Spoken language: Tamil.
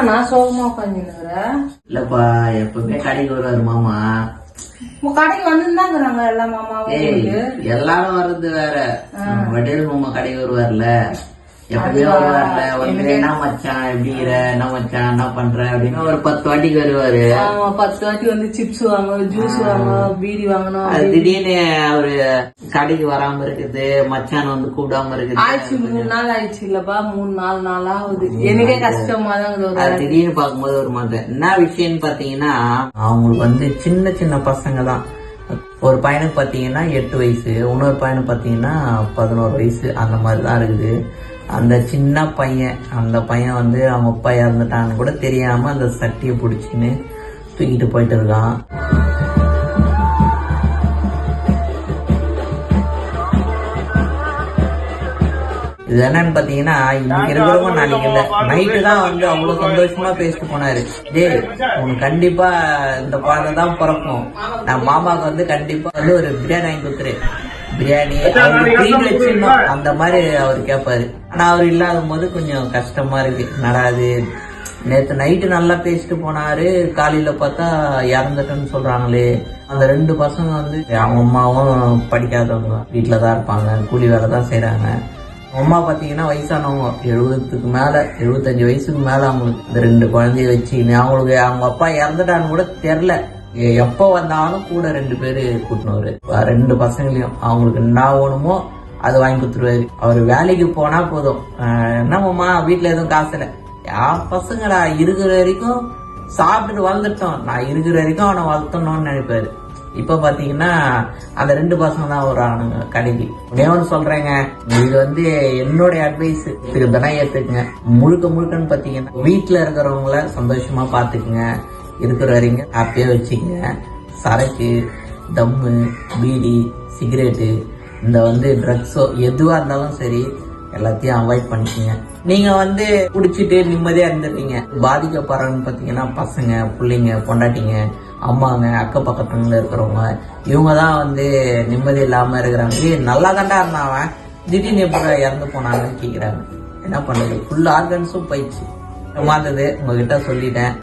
நான் சோகமா உட்காந்துருக்கிறேன். இல்லப்பா எப்பவுமே கடைக்கு வருவாரு மாமா. கடைக்கு வந்துருந்தாங்க எல்லா மாமாவும். எல்லாரும் வர்றது வேற. வடிவேல் மாமா கடைக்கு வருவார்ல, எப்பவுமே வருவார்ல. வந்து என்ன மச்சான் எப்படி என்ன மச்சான் என்ன பண்ற அப்படின்னு ஒரு 10 வாட்டிக்கு வருவாரு. 10 வாட்டி வந்து சிப்ஸ் வாங்க, ஜூஸ் வாங்க, பீடி வாங்கணும். அது திடீர்னு அவரு கடைக்கு வராம இருக்குது, மச்சான் வந்து கூப்பிடாம இருக்குது. ஆயிடுச்சு 3 நாள் ஆயிடுச்சு இல்லப்பா, 3-4 நாள் ஆகுது. எனக்கே கஷ்டமா தான். திடீர்னு பாக்கும்போது ஒரு மாதிரி என்ன விஷயம்னு பாத்தீங்கன்னா, அவங்களுக்கு வந்து சின்ன சின்ன பசங்க தான். ஒரு பையனுக்கு பாத்தீங்கன்னா 8 வயசு, இன்னொரு பையனுக்கு பாத்தீங்கன்னா 11 வயசு, அந்த மாதிரிதான் இருக்குது. அந்த சின்ன பையன், அந்த பையன் வந்து அவங்க அப்பா இறந்துட்டான்னு கூட தெரியாம அந்த சட்டியை பிடிச்சின்னு தூக்கிட்டு போயிட்டு இருக்கான். இது என்னன்னு பாத்தீங்கன்னா, இன்னைக்கு இருக்கிறவங்க நாளைக்கு இல்ல. நைட்டு தான் வந்து அவ்வளவு சந்தோஷமா பேசிட்டு போனாரு. டேய் உனக்கு கண்டிப்பா இந்த குழந்தை தான் பிறக்கும், நான் மாமாவுக்கு வந்து கண்டிப்பா வந்து ஒரு பிரியாணி வாங்கி கொடுத்துரு, பிரியாணி அவருக்கு ட்ரீட் வச்சிடணும், அந்த மாதிரி அவர் கேட்பாரு. ஆனா அவர் இல்லாத போது கொஞ்சம் கஷ்டமா இருக்கு. நடாது நேத்து நைட்டு நல்லா பேசிட்டு போனாரு, காலையில பார்த்தா இறந்துட்டேன்னு சொல்றாங்களே. அந்த 2 பசங்க வந்து அவங்க அம்மாவும் படிக்காதவங்க, வீட்டுலதான் இருப்பாங்க, கூலி வேலை தான் செய்யறாங்க. அம்மா பாத்தீங்கன்னா வயசானவங்க, 70க்கு மேல, 75 வயசுக்கு மேல அவங்களுக்கு. இந்த 2 குழந்தைய வச்சு அவங்களுக்கு அவங்க அப்பா இறந்துட்டான்னு கூட தெரியல. எப்ப வந்தாலும் கூட 2 பேரு கூட்டினவரு. 2 பசங்களையும் அவங்களுக்கு என்ன வேணுமோ அது வாங்கி கொடுத்துருவாரு. அவரு வேலைக்கு போனா போதும், என்னமாம்மா வீட்டுல எதுவும் காசு இல்ல, என் பசங்கடா இருக்கிற வரைக்கும் சாப்பிட்டுட்டு வளர்ந்துட்டோம், நான் இருக்கிற வரைக்கும் அவனை வளர்த்தணும்னு நினைப்பாரு. இப்ப பாத்தீங்கன்னா அந்த 2 பசங்க தான் வரானுங்க கடைக்கு. ஒன்னு சொல்றேங்க, இது வந்து என்னுடைய அட்வைஸ், இதுதானே ஏத்துக்குங்க. முழுக்க முழுக்கன்னு பாத்தீங்கன்னா வீட்டுல இருக்கிறவங்கள சந்தோஷமா பாத்துக்குங்க, இருக்கிற வரைக்கும் ஹாப்பியா வச்சுக்கங்க. சரக்கு, தம்மு, பீடி, சிகரெட்டு, இந்த வந்து ட்ரக்ஸோ எதுவா இருந்தாலும் சரி எல்லாத்தையும் அவாய்ட் பண்ணிக்கங்க. நீங்க வந்து குடிச்சிட்டு நிம்மதியா இருந்துருக்கீங்க. பாதிக்கப்படுறவங்க பாத்தீங்கன்னா பசங்க, பிள்ளைங்க, பொண்டாட்டிங்க, அம்மாங்க, அக்க பக்கத்துல இருக்கிறவங்க, இவங்க தான் வந்து நிம்மதி இல்லாம இருக்கிறாங்க. நல்லா தாண்டா இருந்தாவன் திடீர்னு எப்ப இறந்து போனாங்கன்னு கேக்குறாங்க. என்ன பண்றது, ஃபுல் ஆர்கன்ஸும் போயிடுச்சு. மாத்தது உங்ககிட்ட சொல்லிட்டேன்.